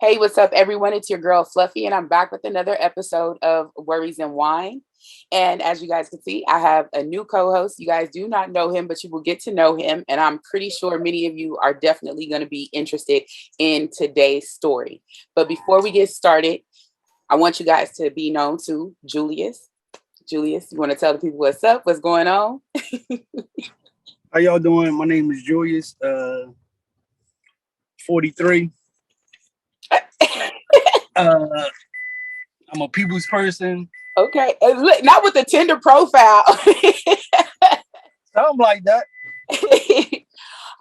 Hey, what's up, everyone? It's your girl Fluffy, and I'm back with another episode of Worries and Wine. And as you guys can see, I have a new co host. You guys do not know him, but you will get to know him. And I'm pretty sure many of you are definitely going to be interested in today's story. But before we get started, I want you guys to be known to Julius. Julius, you want to tell the people what's up? What's going on? How y'all doing? My name is Julius, 43. I'm a people's person. Okay. Not with the Tinder profile. Something like that.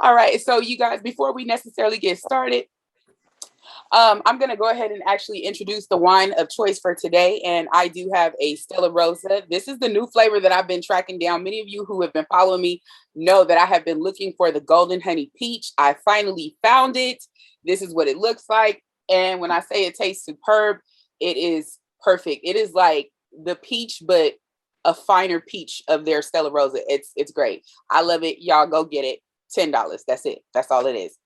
All right. So, you guys, before we necessarily get started, I'm going to go ahead and actually introduce the wine of choice for today. And I do have a Stella Rosa. This is the new flavor that I've been tracking down. Many of you who have been following me know that I have been looking for the Golden Honey Peach. I finally found it. This is what it looks like. And when I say it tastes superb, it is perfect. It is like the peach, but a finer peach of their Stella Rosa. It's great. I love it. Y'all go get it. $10. That's it. That's all it is.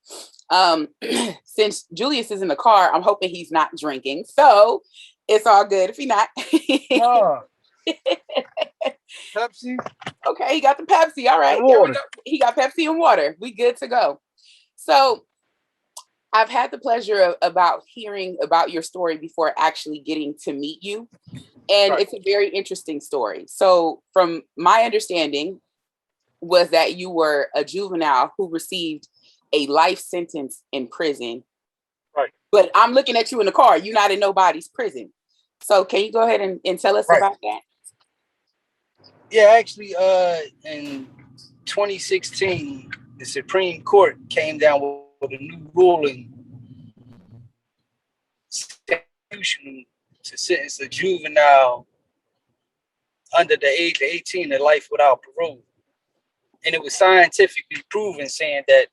Since Julius is in the car, I'm hoping he's not drinking. So it's all good if he's not. Pepsi. Okay, he got the Pepsi. All right. There we go. He got Pepsi and water. We good to go. So I've had the pleasure of about hearing about your story before actually getting to meet you. And It's a very interesting story. So from my understanding was that you were a juvenile who received a life sentence in prison. Right. But I'm looking at you in the car. You're not in nobody's prison. So can you go ahead and tell us about that? Yeah, actually, in 2016, the Supreme Court came down with a new ruling to sentence a juvenile under the age of 18 to life without parole. And it was scientifically proven, saying that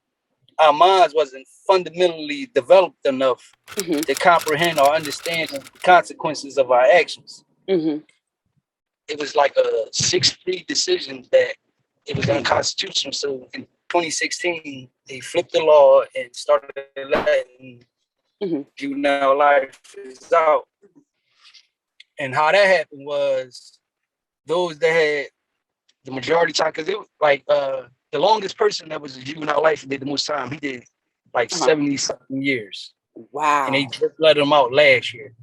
our minds wasn't fundamentally developed enough to comprehend or understand the consequences of our actions. It was like a 6-3 decision that it was unconstitutional. So in 2016, they flipped the law and started letting juvenile life is out. And how that happened was those that had the majority time, because it was like the longest person that was a juvenile life did the most time. He did like 70-something years. Wow. And they just let him out last year.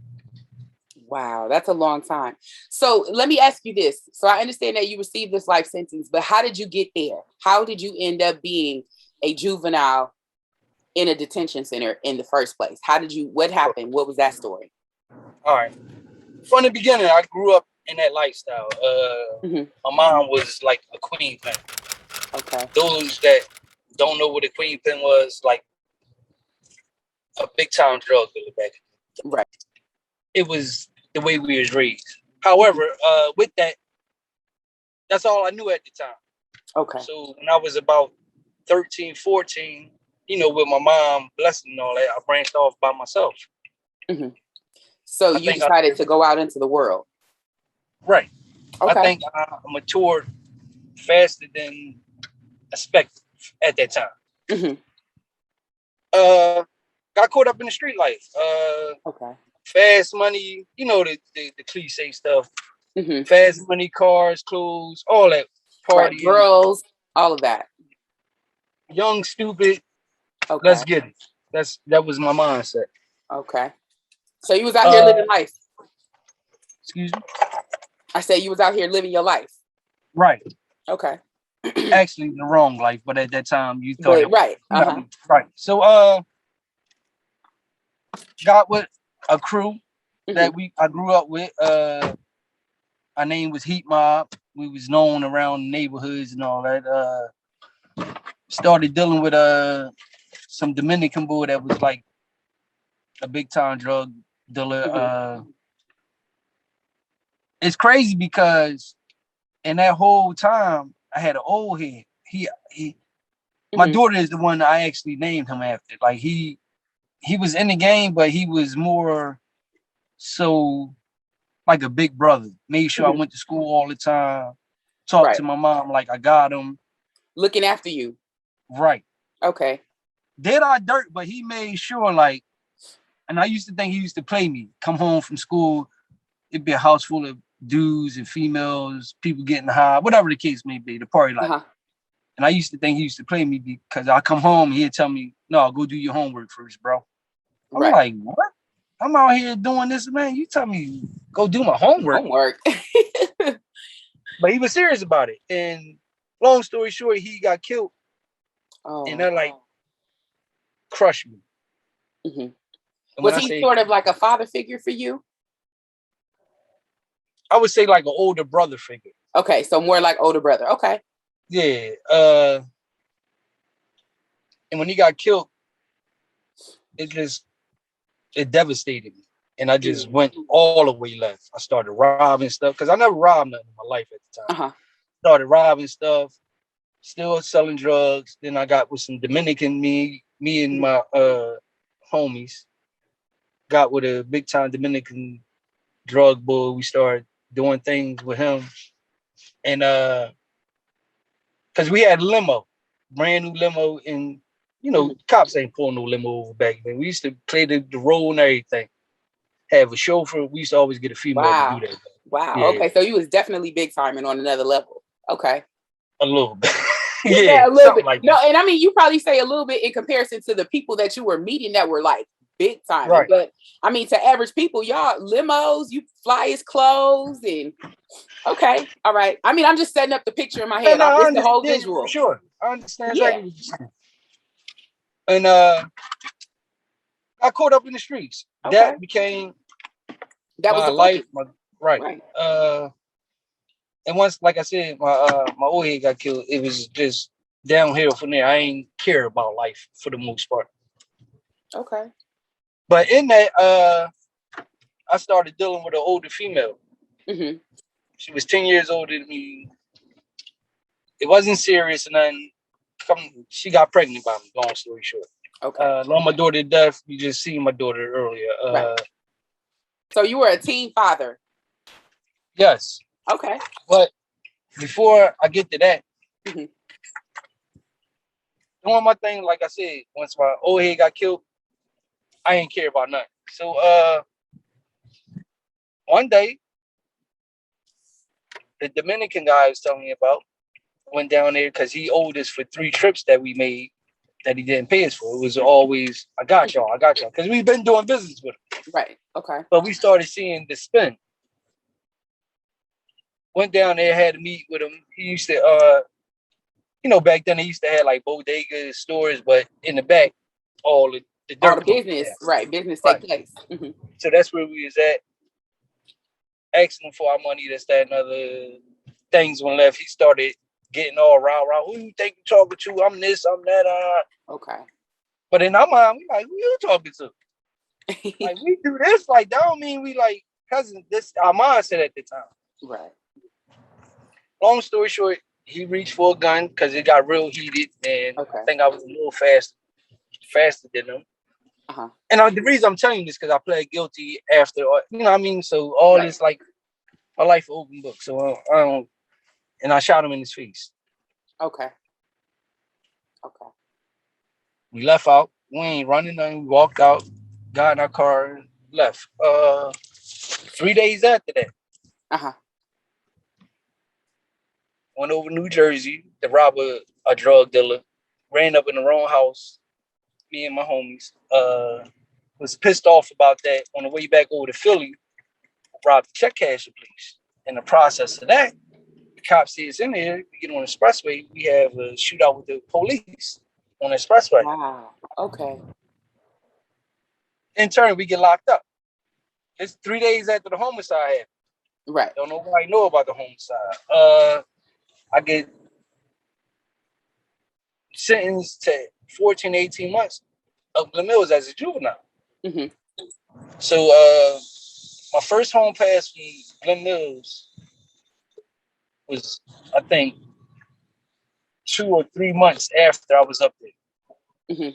Wow, that's a long time. So let me ask you this. So I understand that you received this life sentence, but how did you get there? How did you end up being a juvenile in a detention center in the first place? What happened? What was that story? All right. From the beginning, I grew up in that lifestyle. My mom was like a queen pin. Okay. Those that don't know what a queen pin was, like a big time drug dealer back. Right. It was the way we was raised. However, with that, that's all I knew at the time. Okay. So when I was about 13, 14, with my mom blessing and all that, I branched off by myself. So you decided to go out into the world. Right. Okay. I think I matured faster than expected at that time. Got caught up in the street life. Okay. Fast money, the cliche stuff. Fast money, cars, clothes, all that. Party, right. Girls, all of that. Young, stupid. Okay. Let's get it. That was my mindset. Okay. So you was out here living life. Excuse me? I said you was out here living your life. Right. Okay. Actually, the wrong life, but at that time you thought right. Right. So got with a crew that I grew up with. Our name was Heat Mob. We was known around the neighborhoods and all that. Started dealing with some Dominican boy that was like a big time drug dealer. It's crazy because in that whole time I had an old head. My daughter is the one I actually named him after. Like he was in the game, but he was more so like a big brother. Made sure I went to school all the time. Talked to my mom like I got him. Looking after you. Right. Okay. Did I dirt, but he made sure like And I used to think he used to play me. Come home from school, it'd be a house full of dudes and females, people getting high, whatever the case may be, the party like. And I used to think he used to play me because I come home and he'd tell me, no, go do your homework first, bro. I'm like, what? I'm out here doing this, man. You tell me go do my homework. But he was serious about it. And long story short, he got killed. And that like crushed me. Was he sort of like a father figure for you? I would say like an older brother figure. Okay, so more like older brother. Okay. Yeah. And when he got killed, it devastated me. And I just went all the way left. I started robbing stuff because I never robbed nothing in my life at the time. Started robbing stuff, still selling drugs. Then I got with some Dominican, me and my homies got with a big time Dominican drug bull. We started doing things with him. And because we had a limo, brand new limo, and cops ain't pulling no limo over back then. We used to play the role and everything. Have a chauffeur. We used to always get a female to do that. Wow. Yeah. Okay, so you was definitely big time and on another level. Okay. A little bit. Yeah, a little bit. Like no, and I mean, you probably say a little bit in comparison to the people that you were meeting that were like big time. Right. But I mean, to average people, y'all limos, you fly his clothes and okay. All right. I mean, I'm just setting up the picture in my head. It's the whole visual. Sure. I understand exactly what you're saying. And I caught up in the streets. Okay. That became my life. Right. And once, like I said, my old head got killed, it was just downhill from there. I ain't care about life for the most part. Okay. But in that, I started dealing with an older female. She was 10 years older than me. It wasn't serious, and then she got pregnant by me, long story short. Okay. Lost my daughter to death. You just seen my daughter earlier. Right. So you were a teen father? Yes. Okay. But before I get to that, doing my thing, like I said, once my old head got killed, I ain't care about nothing. So one day, the Dominican guy I was telling me about went down there because he owed us for 3 trips that we made that he didn't pay us for. It was always, I got y'all. Because we've been doing business with him. Right. Okay. But we started seeing the spin. Went down there, had to meet with him. He used to, back then he used to have like bodega stores, but in the back, all the business, right? Business take place. So that's where we was at. Asking him for our money, this, that, and other things. When left, he started getting all around. Who you think you talking to? I'm this, I'm that. Okay. But in our mind, we like, who you talking to? Like, we do this, like, that don't mean we like cousins. This our mindset at the time. Right. Long story short, he reached for a gun because it got real heated, and I think I was a little faster than him. And the reason I'm telling you this because I pled guilty after, what I mean? So all this, like, my life open book. So I don't, and I shot him in his face. Okay. We left out. We ain't running nothing. We walked out, got in our car, and left. 3 days after that. Went over to New Jersey to rob a drug dealer. Ran up in the wrong house. Me and my homies. Was pissed off about that. On the way back over to Philly, robbed the check casher place. In the process of that, the cops see us in there. We get on the expressway. We have a shootout with the police on the expressway. Wow. Okay. In turn, we get locked up. It's 3 days after the homicide happened. Right. Don't nobody know about the homicide. I get sentenced to 14, 18 months of Glen Mills as a juvenile. So my first home pass from Glen Mills was, I think, 2 or 3 months after I was up there.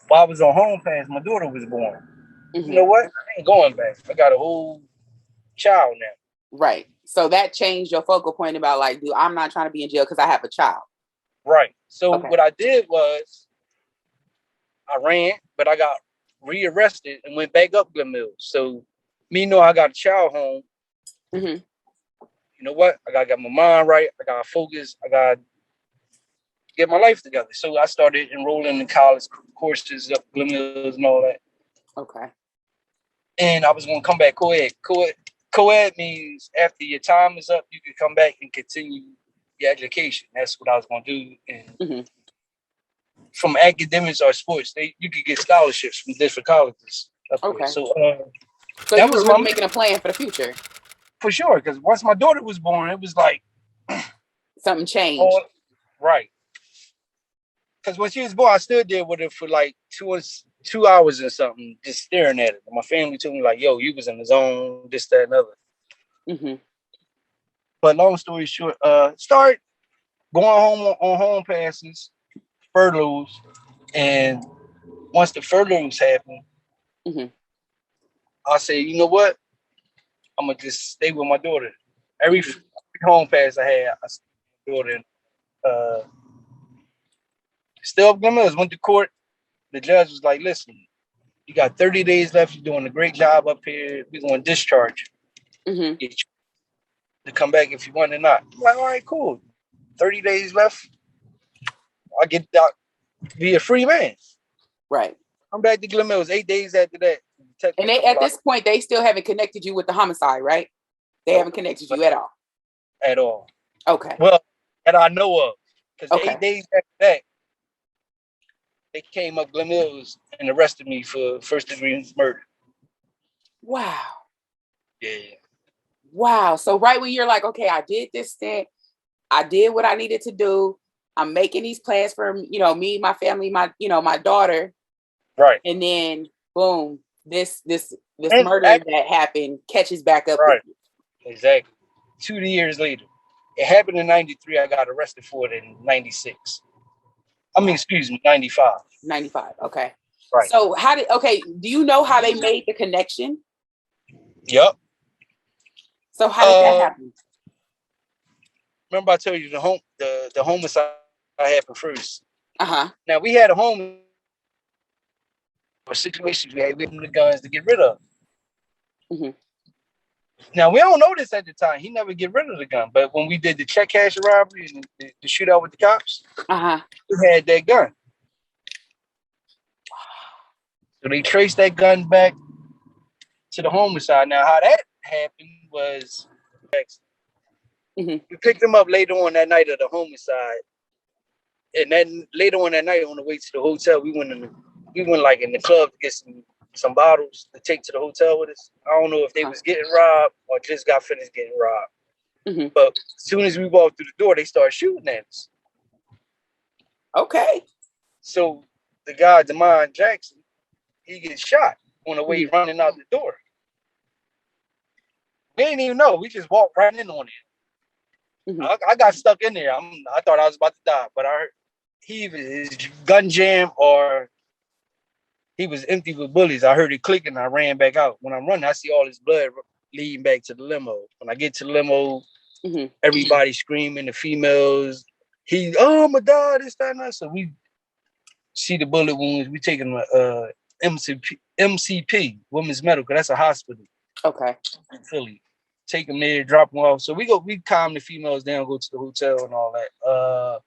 While I was on home pass, my daughter was born. You know what? I ain't going back. I got a whole child now. Right. So that changed your focal point about like, dude, I'm not trying to be in jail because I have a child. Right. So what I did was I ran, but I got rearrested and went back up Glen Mills. So me know I got a child home. Mm-hmm. You know what? I gotta get my mind right. I gotta focus. I gotta get my life together. So I started enrolling in college courses up Glen Mills and all that. Okay. And I was gonna come back co-ed. Co-ed means after your time is up, you can come back and continue your education. That's what I was gonna do. And Mm-hmm. from academics or sports, you could get scholarships from different colleges up Okay. there. So So that you was were really making a plan for the future. for sure. Because once my daughter was born, it was like something changed. Right. Because when she was born, I stood there with her for like 2 hours or something, just staring at it. My family told me like, "Yo, you was in the zone, this, that, and other." Mm-hmm. But long story short, start going home on home passes, furloughs, and once the furloughs happened, Mm-hmm. I said, "You know what? I'm gonna just stay with my daughter." Every Mm-hmm. home pass I had, I stayed with my daughter. And, still up Mills, went to court. The judge was like, "Listen, you got 30 days left. You're doing a great job up here. We're going to discharge you. Mm-hmm. Get you to come back if you want or not." I'm like, all right, cool. 30 days left. I get out, be a free man. Right. I'm back to Glen Mills 8 days after that. And they at this point, they still haven't connected you with the homicide, right? They haven't connected you at all. At all. Okay. Well, that I know of. Because Okay. 8 days after that, they came up Glen Mills and arrested me for first-degree murder. Wow. Yeah. Wow. So right when you're like, okay, I did this thing, I did what I needed to do. I'm making these plans for, me, my family, my daughter. Right. And then boom, this And murder that happened catches back up right. with you. Exactly. 2 years later. It happened in 93. I got arrested for it in 96. I mean, excuse me, 95. 95. Okay. Right. So do you know how they made the connection? Yep. So how did that happen? Remember I told you the homicide happened first. Uh-huh. Now we had a home situations we had with the guns to get rid of. Mm-hmm. Now we don't know this at the time. He never get rid of the gun. But when we did the check cash robbery and the shootout with the cops, he had that gun. So they traced that gun back to the homicide. Now how that happened was mm-hmm. we picked him up later on that night of the homicide. And then later on that night on the way to the hotel, we went like in the club to get some bottles to take to the hotel with us. I don't know if they was getting robbed or just got finished getting robbed. Mm-hmm. But as soon as we walked through the door, they started shooting at us. Okay. So the guy, Demond Jackson, he gets shot on the way running out the door. We didn't even know. We just walked right in on it. Mm-hmm. I got stuck in there. I thought I was about to die, but I heard his gun jam or he was empty with bullets. I heard it click and I ran back out. When I'm running, I see all this blood leading back to the limo. When I get to the limo, everybody screaming, the females, oh my God, this, that, and that. So we see the bullet wounds. We taking MCP, Women's Medical. That's a hospital. Okay. In Philly. Take them there, drop them off. So we calm the females down, go to the hotel and all that.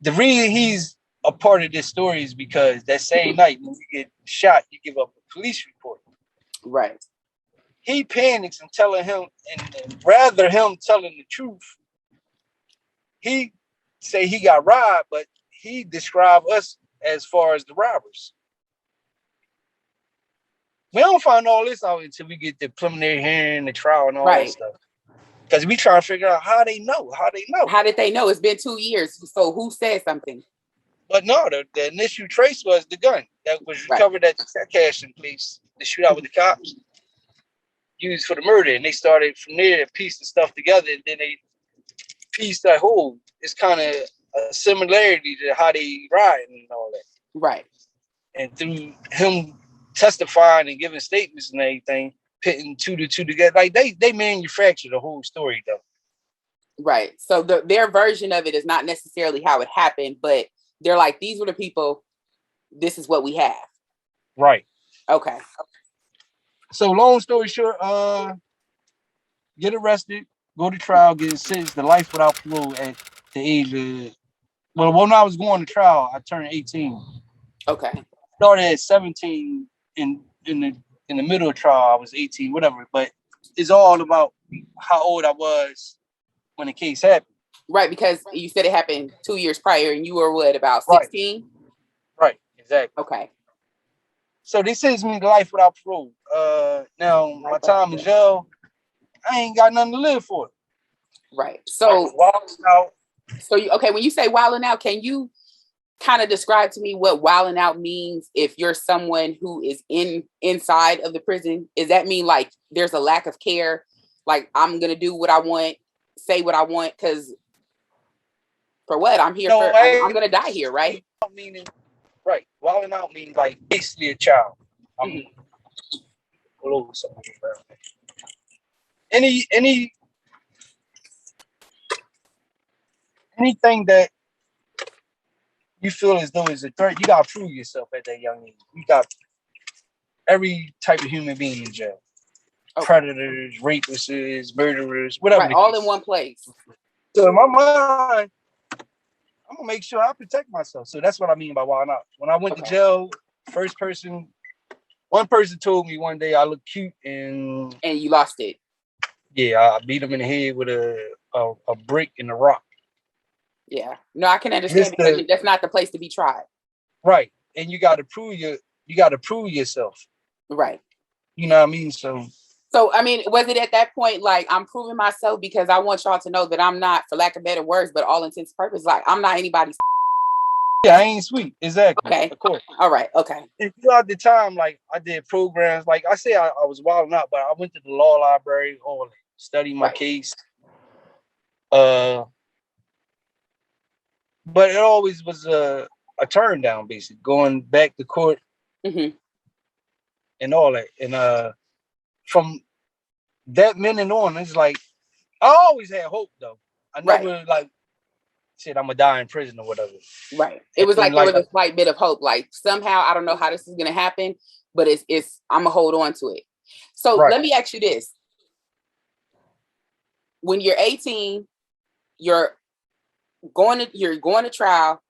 The reason he's a part of this story is because that same night when you get shot, you give up a police report. Right. He panics and telling him, and rather him telling the truth, he say he got robbed, but he described us as far as the robbers. We don't find all this out until we get the preliminary hearing, the trial, and all that stuff. Because we try to figure out how they know. How did they know? It's been 2 years. So who said something? But no, the initial trace was the gun that was recovered at the cashing place, the shootout with the cops, used for the murder. And they started from there, piece the stuff together, and then they pieced that whole. It's kind of a similarity to how they ride and all that. Right. And through him testifying and giving statements and everything, putting two to two together, like they manufacture the whole story though. Right. So their version of it is not necessarily how it happened, but they're like, these were the people, this is what we have. Right. Okay. So long story short, get arrested, go to trial, get sentenced to life without parole at the age of, well, when I was going to trial, I turned 18. Okay. Started at 17 in the middle of trial, I was 18, whatever. But it's all about how old I was when the case happened. Right, because you said it happened 2 years prior and you were what, about 16? Right, exactly. Okay. So they sentenced me to life without parole. Now my time in jail, I ain't got nothing to live for. Right. So okay, when you say wilding out, can you kind of describe to me what wilding out means if you're someone who is inside of the prison? Does that mean like there's a lack of care? Like I'm gonna do what I want, say what I want, because for what? I'm here for I'm gonna die here, right? Meaning, right. Wilding out means like basically a child. All over something. Anything that you feel as though is a threat, you gotta prove yourself at that young age. You got every type of human being in jail. Okay. Predators, rapists, murderers, whatever. Right, all in one place. So in my mind, I'm gonna make sure I protect myself. So that's what I mean by wilding out. When I went to jail, one person told me one day I look cute and you lost it. Yeah, I beat him in the head with a brick and a rock. Yeah, no, I can understand because that's not the place to be tried. Right, and you got to prove yourself. Right. You know what I mean? So I mean, was it at that point like I'm proving myself because I want y'all to know that I'm not, for lack of better words, but all intents and purposes, like I'm not anybody's. Yeah, I ain't sweet. Exactly. Okay. Of course. All right. Okay. And throughout the time, like I did programs, like I say, I was wilding out, but I went to the law library, all study my case. But it always was a turn down, basically going back to court and all that. And from that minute on, it's like I always had hope, though. I never like said I'm gonna die in prison or whatever. Right. It was like there was a slight bit of hope. Like somehow I don't know how this is gonna happen, but it's I'm gonna hold on to it. So let me ask you this: when you're 18, you're going to trial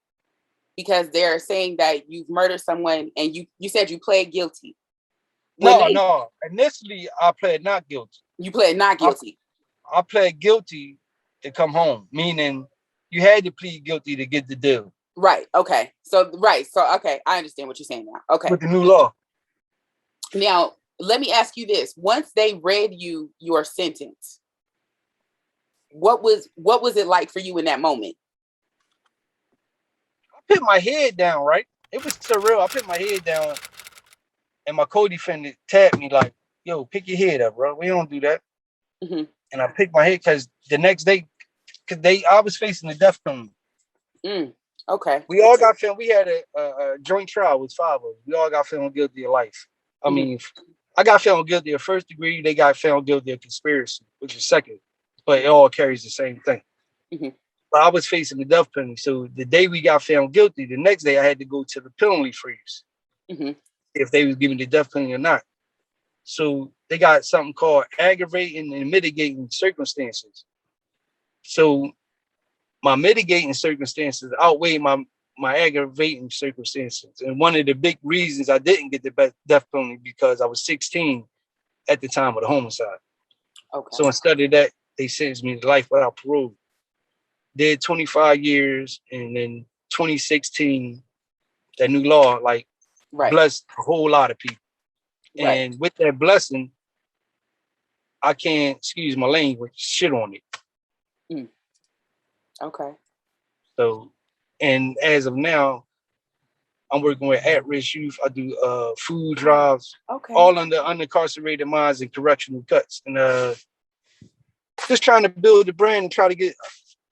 because they're saying that you've murdered someone, and you said you pled guilty. No. Initially, I pled not guilty. You pled not guilty. I pled guilty to come home, meaning you had to plead guilty to get the deal. Right. Okay. So okay, I understand what you're saying now. Okay. With the new law. Now, let me ask you this. Once they read you your sentence, what was it like for you in that moment? I put my head down, right? It was surreal. I put my head down and my co-defendant tapped me like, yo, pick your head up, bro. We don't do that. And I picked my head because the next day, I was facing the death penalty. Okay. We all got found. We had a joint trial with 5 of us. We all got found guilty of life. I mean, I got found guilty of first degree. They got found guilty of conspiracy, which is second. But it all carries the same thing. But I was facing the death penalty. So the day we got found guilty, the next day I had to go to the penalty freeze. If they was giving the death penalty or not. So they got something called aggravating and mitigating circumstances. So my mitigating circumstances outweigh my aggravating circumstances. And one of the big reasons I didn't get the death penalty because I was 16 at the time of the homicide. Okay. So instead of that, they sentenced me to life without parole. Did 25 years, and then 2016, that new law blessed a whole lot of people. And with that blessing, I can't, excuse my language, shit on it. Okay. So, and as of now, I'm working with at-risk youth. I do food drives, all under incarcerated minds and correctional cuts. And just trying to build the brand and try to get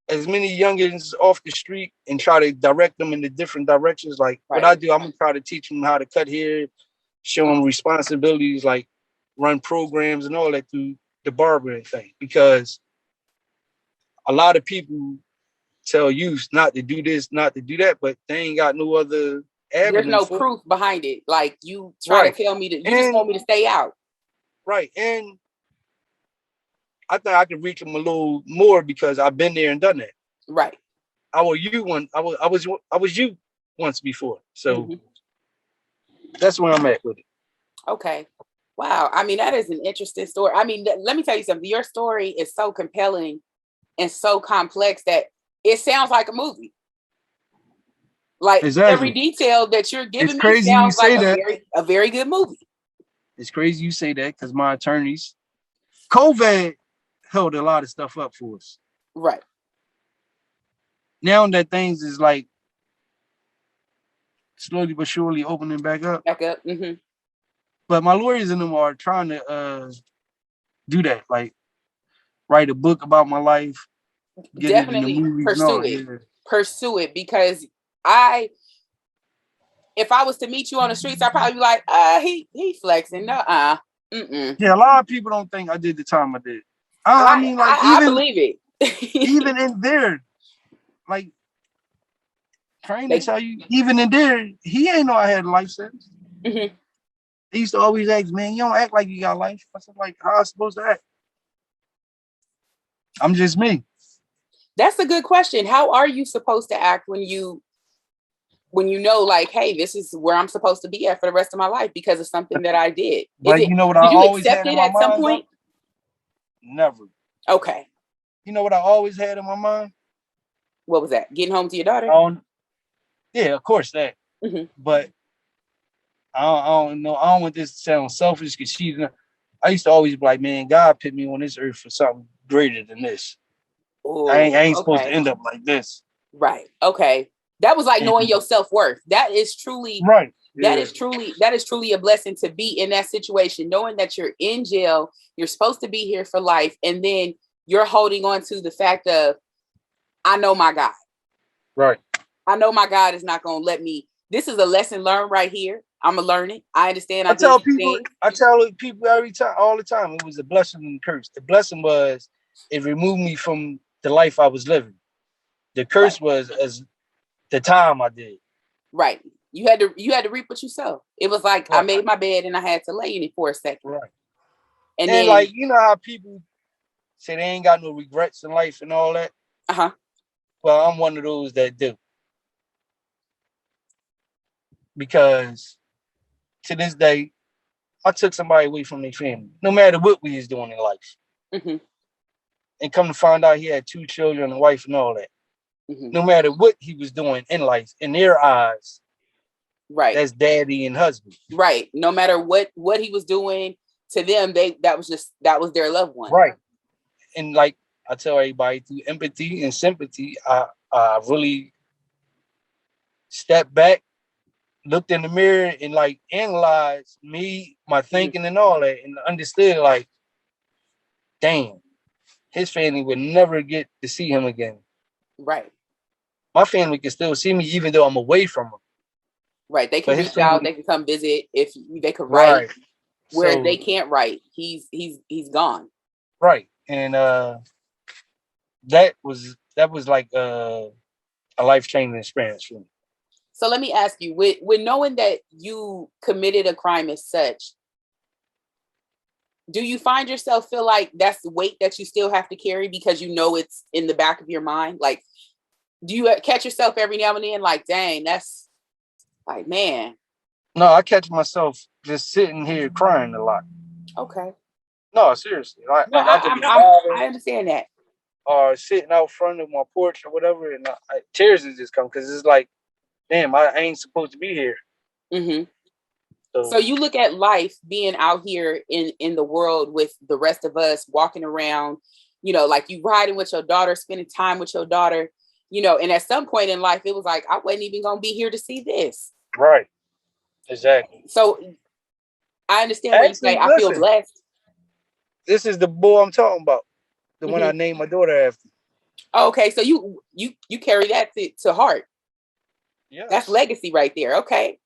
as many youngins off the street and try to direct them in the different directions. Like what I do, I'm going to try to teach them how to cut hair, show them responsibilities, like run programs and all that through the barbering thing. Because a lot of people tell youth not to do this, not to do that, but they ain't got no other There's avenue no for it. proof behind it. Like you trying Right. to tell me that you And just want me to stay out. right. And I think I can reach them a little more because I've been there and done that. Right. I was you one. I was you once before. So Mm-hmm. that's where I'm at with it. Okay. Wow. I mean, that is an interesting story. I mean, let me tell you something. Your story is so compelling and so complex that it sounds like a movie. Like every Exactly. detail that you're It's giving me crazy you sounds like say that. a very good movie. It's crazy you say that because my attorneys, COVID held a lot of stuff up for us. Right. Now that things is like slowly but surely opening back up. Back up. Mm-hmm. But my lawyers and them are trying to do that, like write a book about my life, get it in the Definitely movies and pursue all. it. Yeah. Pursue it because if I was to meet you on the streets, I'd probably be like, he flexing. No, mm-mm. Yeah, a lot of people don't think I did the time I did. I mean, like I believe it. even in there, like trying to They, tell you, even in there, he ain't know I had a life sentence. mm-hmm. He used to always ask, man, you don't act like you got life. I said, like, how I supposed to act? I'm just me. That's a good question. How are you supposed to act when you know, like, hey, this is where I'm supposed to be at for the rest of my life because of something that I did? But you know what I Did you always accept had in it my at some mind, though? point? Never. Okay. You know what I always had in my mind? What was that? Getting home to your daughter? Yeah, of course that. Mm-hmm. But I don't know. I don't want this to sound selfish because I used to always be like, man, God put me on this earth for something greater than this. I Oh, ain't supposed to okay. end up like this. Right. Okay. That was like And, knowing your self-worth. That is truly right. that Yeah. is truly a blessing to be in that situation, knowing that you're in jail, you're supposed to be here for life, and then you're holding on to the fact of, I know my God. Right. I know my God is not going to let me. This is a lesson learned right here. I'm going to learn it. I understand. I I did tell some people, things. every time, all the time, it was a blessing and a curse. The blessing was it removed me from the life I was living. The curse Right. was as the time I did. Right. You had to reap what you sow. It was like I Right. made my bed and I had to lay in it for a second. Right. And And then, like, you know how people say they ain't got no regrets in life and all that? uh-huh. Well, I'm one of those that do. Because to this day, I took somebody away from their family, no matter what we was doing in life. Mm-hmm. And come to find out he had 2 children, a wife and all that. Mm-hmm. No matter what he was doing in life, in their eyes, Right. that's daddy and husband. Right. No matter what he was doing to them, that was their loved one. Right. And like I tell everybody, through empathy and sympathy, I really stepped back, looked in the mirror, and like analyzed me, my thinking, and all that, and understood like, damn, his family would never get to see him again. Right. My family can still see me even though I'm away from him. Right. They can But his reach out. family, They can come visit if they could write. right? Whereas So they can't write. He's gone. right, and that was like a life changing experience for me. So let me ask you, with knowing that you committed a crime as such, do you find yourself feel like that's the weight that you still have to carry because you know it's in the back of your mind? Like, do you catch yourself every now and then like, dang, that's like, man. No, I catch myself just sitting here crying a lot. Okay. No, seriously. No, Like I could be I driving understand that. or sitting out front of my porch or whatever, and tears will just come because it's like, damn, I ain't supposed to be here. Mm-hmm. So So you look at life being out here in the world with the rest of us walking around, like you riding with your daughter, spending time with your daughter, and at some point in life, it was like, I wasn't even going to be here to see this. right, exactly. So I understand when you say, Actually, I feel listen, blessed. this is the boy I'm talking about, the one I Mm-hmm. named my daughter after. Okay, so you carry that to heart. Yes. That's legacy right there. Okay.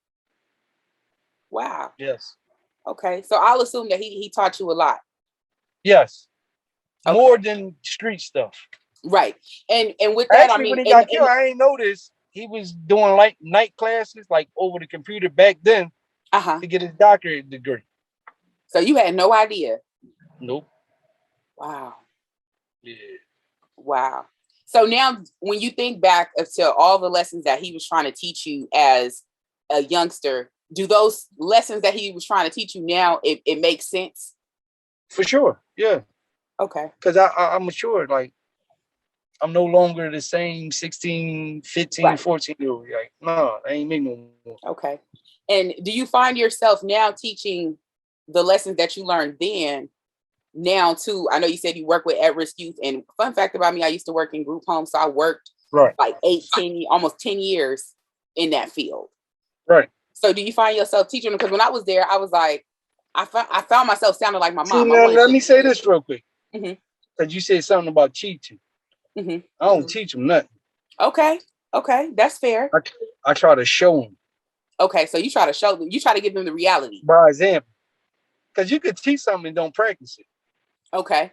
Wow. Yes. Okay. So I'll assume that he taught you a lot. Yes. Okay. More than street stuff. Right. And with that, I Actually, when mean, he got killed, I ain't know this. he was doing like night classes, like over the computer back then, to get his doctorate degree. So you had no idea? Nope. Wow. Yeah. Wow. So now when you think back to all the lessons that he was trying to teach you as a youngster, do those lessons that he was trying to teach you now, it makes sense? For sure. Yeah. Okay. Because I'm matured. Like, I'm no longer the same 16, 15, right. 14-year-old. Like, no, I ain't me no more. Okay. And do you find yourself now teaching the lessons that you learned then now too? I know you said you work with at-risk youth, and fun fact about me, I used to work in group homes. So I worked like 10, almost 10 years in that field. Right. So do you find yourself teaching them? Because when I was there, I was like, I found myself sounding like my mom. Now, let me say this real quick. Because you said something about teaching. I don't teach them nothing. Okay. That's fair. I try to show them. Okay. So you try to show them, you try to give them the reality. By example. Because you could teach something and don't practice it. Okay.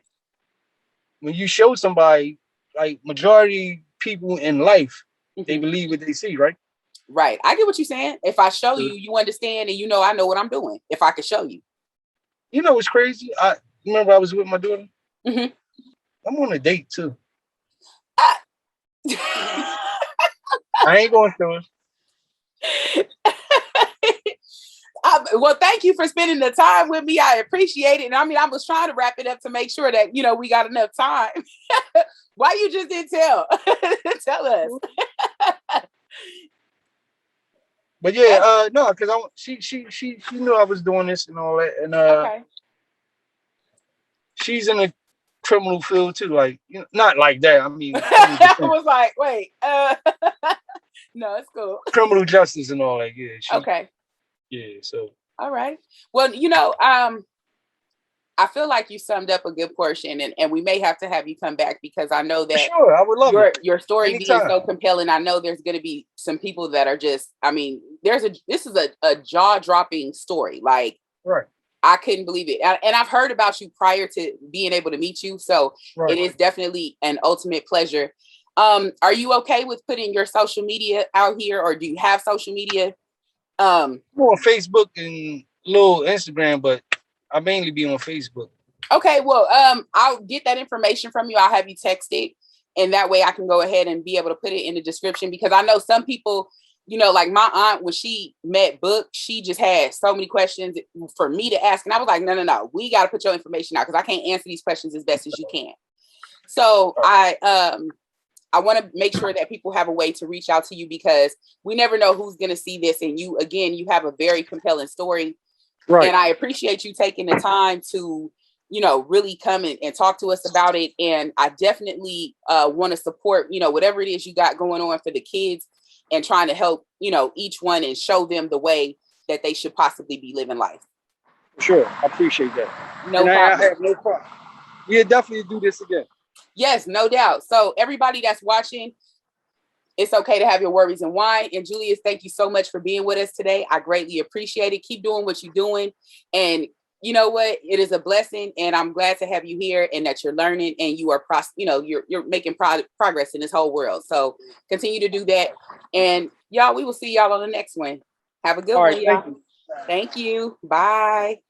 When you show somebody, like majority people in life, they believe what they see, right? Right. I get what you're saying. If I show you, you understand, and you know I know what I'm doing. If I could show you. You know what's crazy? I remember I was with my daughter. I'm on a date too. I ain't going through it. Well, thank you for spending the time with me. I appreciate it. And I mean, I was trying to wrap it up to make sure that, you know, we got enough time. Why you just didn't tell? Tell us. But yeah, no, because she knew I was doing this and all that, and she's in the criminal field too, like, you know, not like that. I mean, I was like, wait, no, it's cool. Criminal justice and all that. Yeah. Okay. Yeah. So. All right. Well, you know, I feel like you summed up a good portion, and we may have to have you come back because I know that sure, I would love your story being so compelling. I know there's going to be some people that are just, I mean, this is a jaw-dropping story. Like, right. I couldn't believe it. And I've heard about you prior to being able to meet you. So it is definitely an ultimate pleasure. Are you okay with putting your social media out here, or do you have social media? More on Facebook and little Instagram, but I mainly be on Facebook. Okay, well, I'll get that information from you. I'll have you text it, and that way I can go ahead and be able to put it in the description, because I know some people, you know, like my aunt, when she met Book, she just had so many questions for me to ask. And I was like, no, we got to put your information out because I can't answer these questions as best as you can. So I want to make sure that people have a way to reach out to you, because we never know who's going to see this. And you, again, you have a very compelling story. Right. And I appreciate you taking the time to, you know, really come and talk to us about it. And I definitely want to support, you know, whatever it is you got going on for the kids, and trying to help, you know, each one and show them the way that they should possibly be living life. Sure. I appreciate that. No problem. I have no problem. We'll definitely do this again. Yes, no doubt. So everybody that's watching, it's okay to have your worries and wine. And Julius, thank you so much for being with us today. I greatly appreciate it. Keep doing what you're doing. And you know what? It is a blessing, and I'm glad to have you here, and that you're learning, and you are, you're making progress in this whole world. So continue to do that. And y'all, we will see y'all on the next one. Have a good one, y'all. Thank you. Bye.